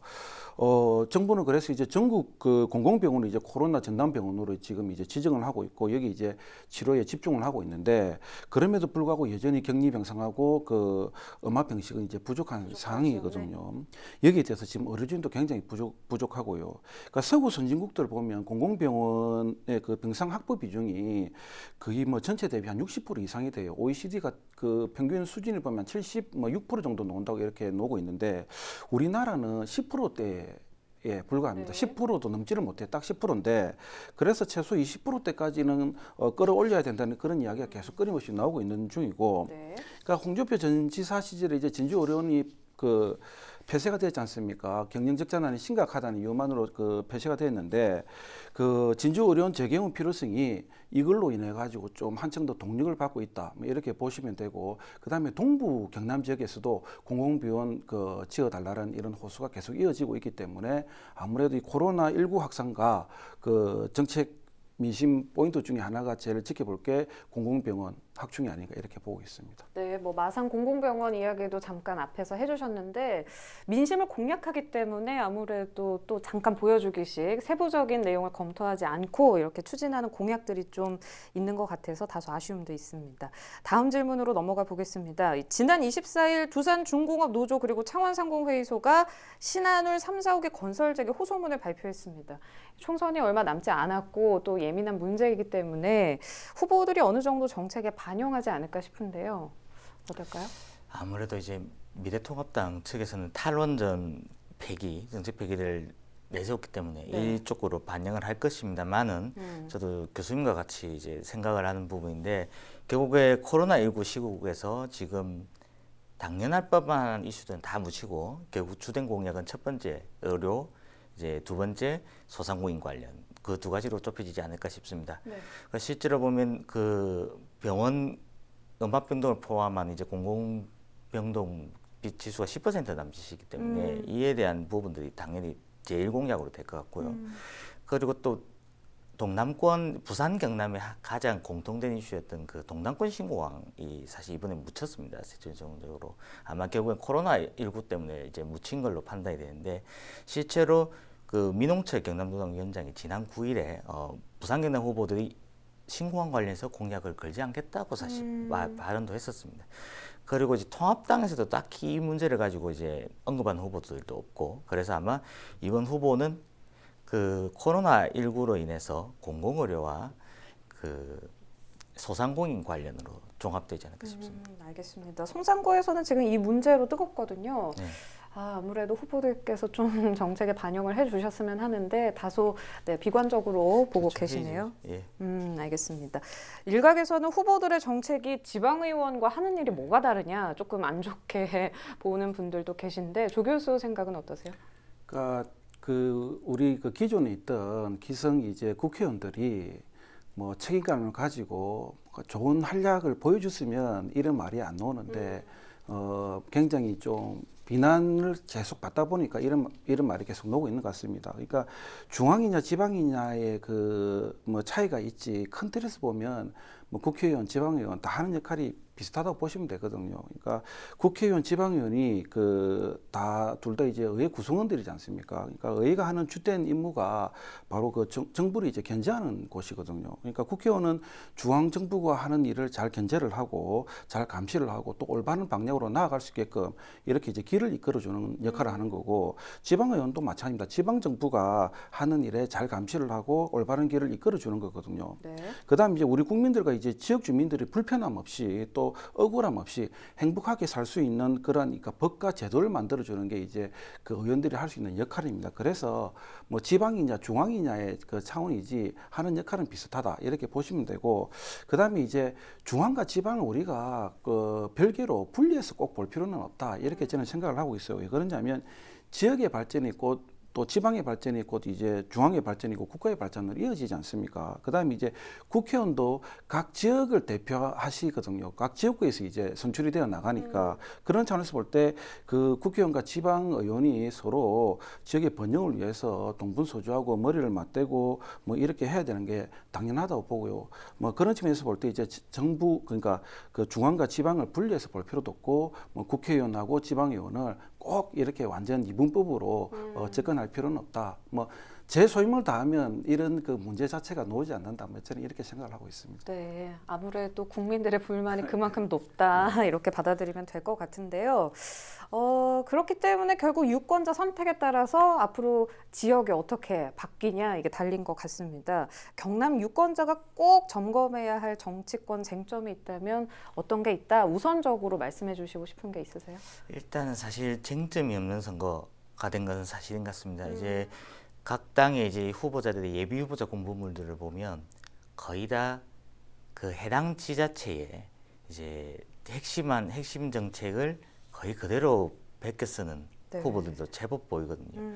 정부는 그래서 이제 전국 그 공공병원을 이제 코로나 전담병원으로 지금 이제 지정을 하고 있고 여기 이제 치료에 집중을 하고 있는데 그럼에도 불구하고 여전히 격리병상하고 그 음압병실은 이제 부족한 상황이거든요. 여기에 대해서 지금 의료진도 굉장히 부족하고요. 그러니까 서구 선진국들 보면 공공병원의 그 병상 확보 비중이 거의 뭐 전체 대비 한 60% 이상이 돼요. OECD가 그 평균 수준을 보면 76% 정도 나온다고 이렇게 놓고 있는데 우리나라는 10%대에 불과합니다. 10%도 넘지를 못해. 딱 10%인데 그래서 최소 20%대까지는 끌어올려야 된다는 그런 이야기가 계속 끊임없이 나오고 있는 중이고 그러니까 홍준표 전 지사 시절에 이제 진주의료원이 그 폐쇄가 됐지 않습니까? 경영 적자난이 심각하다는 이유만으로 그 폐쇄가 됐는데 그 진주의료원 재개원 필요성이 이걸로 인해 가지고 좀 한층 더 동력을 받고 있다. 뭐 이렇게 보시면 되고 그다음에 동부 경남 지역에서도 공공병원 그 지어달라는 이런 호소가 계속 이어지고 있기 때문에 아무래도 이 코로나19 확산과 그 정책 민심 포인트 중에 하나가 제일 지켜볼 게 공공병원 확충이 아닌가 이렇게 보고 있습니다. 네, 뭐 마산 공공병원 이야기도 잠깐 앞에서 해주셨는데 민심을 공략하기 때문에 아무래도 또 잠깐 보여주기식 세부적인 내용을 검토하지 않고 이렇게 추진하는 공약들이 좀 있는 것 같아서 다소 아쉬움도 있습니다. 다음 질문으로 넘어가 보겠습니다. 지난 24일 두산중공업노조 그리고 창원상공회의소가 신한울 3, 4호기 건설 재개 호소문을 발표했습니다. 총선이 얼마 남지 않았고 또 예민한 문제이기 때문에 후보들이 어느 정도 정책에 반영하지 않을까 싶은데요. 어떨까요? 아무래도 이제 미래통합당 측에서는 탈원전 폐기, 정책 폐기를 내세웠기 때문에 이쪽으로 반영을 할 것입니다만은 저도 교수님과 같이 이제 생각을 하는 부분인데 결국에 코로나19 시국에서 지금 당연할 법한 이슈들은 다 묻히고 결국 주된 공약은 첫 번째 의료, 이제 두 번째 소상공인 관련 그 두 가지로 좁혀지지 않을까 싶습니다. 그러니까 실제로 보면 그 병원 음압병동을 포함한 이제 공공병동 지수가 10% 남짓이기 때문에 이에 대한 부분들이 당연히 제일 공약으로 될 것 같고요. 그리고 또 동남권, 부산 경남의 가장 공통된 이슈였던 그 동남권 신공항이 사실 이번에 묻혔습니다. 최종적으로 아마 결국엔 코로나19 때문에 이제 묻힌 걸로 판단이 되는데 실제로 그 민홍철 경남도당 위원장이 지난 9일에 부산 경남 후보들이 신공항 관련해서 공약을 걸지 않겠다고 사실 발언도 했었습니다. 그리고 이제 통합당에서도 딱히 이 문제를 가지고 이제 언급한 후보들도 없고 그래서 아마 이번 후보는 그 코로나19로 인해서 공공의료와 그 소상공인 관련으로 종합되지 않을까 싶습니다. 알겠습니다. 성산구에서는 지금 이 문제로 뜨겁거든요. 네. 아무래도 후보들께서 좀 정책에 반영을 해주셨으면 하는데 다소 비관적으로 보고 계시네요. 예. 알겠습니다. 일각에서는 후보들의 정책이 지방의원과 하는 일이 뭐가 다르냐 조금 안 좋게 보는 분들도 계신데 조 교수 생각은 어떠세요? 그러니까 우리 기존에 있던 기성 이제 국회의원들이 뭐 책임감을 가지고 좋은 활약을 보여줬으면 이런 말이 안 나오는데 굉장히 좀 비난을 계속 받다 보니까 이런 말이 계속 나오고 있는 것 같습니다. 그러니까 중앙이냐 지방이냐의 뭐 차이가 있지 큰 틀에서 보면 뭐 국회의원, 지방의원 다 하는 역할이 비슷하다고 보시면 되거든요. 그러니까 국회의원, 지방의원이 다 둘 다 이제 의회 구성원들이지 않습니까? 그러니까 의회가 하는 주된 임무가 바로 정부를 이제 견제하는 곳이거든요. 그러니까 국회의원은 중앙 정부가 하는 일을 잘 견제를 하고 잘 감시를 하고 또 올바른 방향으로 나아갈 수 있게끔 이렇게 이제 길을 이끌어주는 역할을 하는 거고 지방의원도 마찬가지입니다. 지방 정부가 하는 일에 잘 감시를 하고 올바른 길을 이끌어주는 거거든요. 네. 그다음 이제 우리 국민들과 이제 지역 주민들이 불편함 없이 또 억울함 없이 행복하게 살 수 있는 그런 그러니까 법과 제도를 만들어주는 게 이제 의원들이 할 수 있는 역할입니다. 그래서 뭐 지방이냐 중앙이냐의 차원이지 하는 역할은 비슷하다 이렇게 보시면 되고 그다음에 이제 중앙과 지방을 우리가 별개로 분리해서 꼭 볼 필요는 없다 이렇게 저는 생각을 하고 있어요. 왜 그러냐면 지역의 발전이 있고 또 지방의 발전이 있고 이제 중앙의 발전이 있고 국가의 발전으로 이어지지 않습니까? 그다음에 이제 국회의원도 각 지역을 대표하시거든요. 각 지역구에서 이제 선출이 되어 나가니까 그런 차원에서 볼 때 국회의원과 지방의원이 서로 지역의 번영을 위해서 동분서주하고 머리를 맞대고 뭐 이렇게 해야 되는 게 당연하다고 보고요. 뭐 그런 측면에서 볼 때 이제 정부 그러니까 중앙과 지방을 분리해서 볼 필요도 없고 뭐 국회의원하고 지방의원을 꼭 이렇게 완전 이분법으로 접근할 필요는 없다. 뭐 제 소임을 다하면 이런 문제 자체가 나오지 않는다. 뭐 저는 이렇게 생각을 하고 있습니다. 네, 아무래도 국민들의 불만이 그만큼 높다 이렇게 받아들이면 될 것 같은데요. 그렇기 때문에 결국 유권자 선택에 따라서 앞으로 지역이 어떻게 바뀌냐 이게 달린 것 같습니다. 경남 유권자가 꼭 점검해야 할 정치권 쟁점이 있다면 어떤 게 있다? 우선적으로 말씀해 주시고 싶은 게 있으세요? 일단은 사실 쟁점이 없는 선거가 된 것은 사실인 것 같습니다. 이제 각 당의 이제 후보자들의 예비 후보자 공보물들을 보면 거의 다 해당 지자체에 이제 핵심 정책을 거의 그대로 베껴 쓰는 후보들도 제법 보이거든요.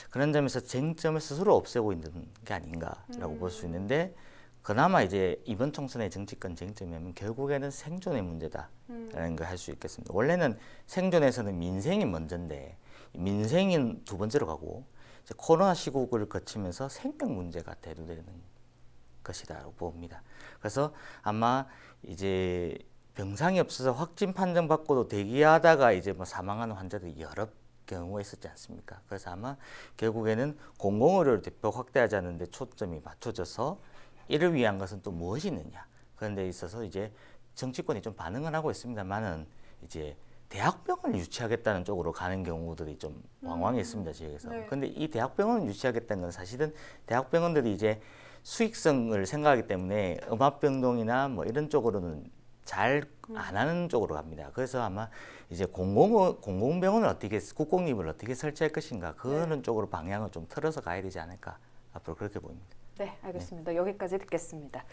그런 점에서 쟁점을 스스로 없애고 있는 게 아닌가라고 볼 수 있는데 그나마 이제 이번 총선의 정치권 쟁점이면 결국에는 생존의 문제다라는 걸 할 수 있겠습니다. 원래는 생존에서는 민생이 먼저인데 민생은 두 번째로 가고 이제 코로나 시국을 거치면서 생명 문제가 대두되는 것이다라고 봅니다. 그래서 아마 이제 병상이 없어서 확진 판정 받고도 대기하다가 이제 뭐 사망하는 환자들이 여러 경우가 있었지 않습니까? 그래서 아마 결국에는 공공의료를 대폭 확대하자는 데 초점이 맞춰져서 이를 위한 것은 또 무엇이 있느냐. 그런 데 있어서 이제 정치권이 좀 반응을 하고 있습니다만은 이제 대학병원을 유치하겠다는 쪽으로 가는 경우들이 좀 왕왕했습니다, 지역에서. 그런데 이 대학병원을 유치하겠다는 건 사실은 대학병원들이 이제 수익성을 생각하기 때문에 음압병동이나 뭐 이런 쪽으로는 잘 안 하는 쪽으로 갑니다. 그래서 아마 이제 공공병원을 어떻게 국공립을 어떻게 설치할 것인가 그런 쪽으로 방향을 좀 틀어서 가야 되지 않을까 앞으로 그렇게 보입니다. 네, 알겠습니다. 여기까지 듣겠습니다.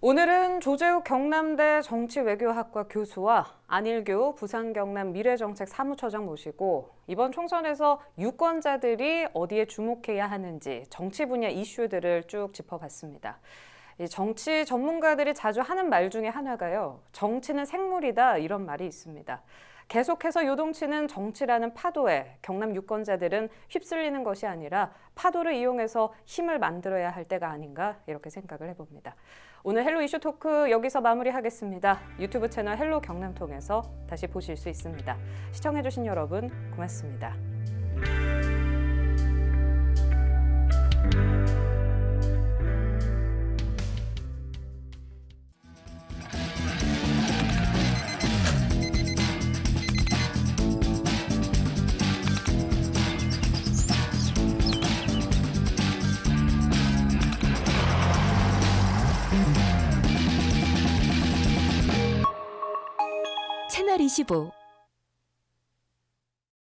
오늘은 조재욱 경남대 정치외교학과 교수와 안일규 부산경남 미래정책 사무처장 모시고 이번 총선에서 유권자들이 어디에 주목해야 하는지 정치 분야 이슈들을 쭉 짚어봤습니다. 이 정치 전문가들이 자주 하는 말 중에 하나가요. 정치는 생물이다 이런 말이 있습니다. 계속해서 요동치는 정치라는 파도에 경남 유권자들은 휩쓸리는 것이 아니라 파도를 이용해서 힘을 만들어야 할 때가 아닌가 이렇게 생각을 해봅니다. 오늘 헬로 이슈 토크 여기서 마무리하겠습니다. 유튜브 채널 헬로 경남 통해서 다시 보실 수 있습니다. 시청해주신 여러분 고맙습니다. 25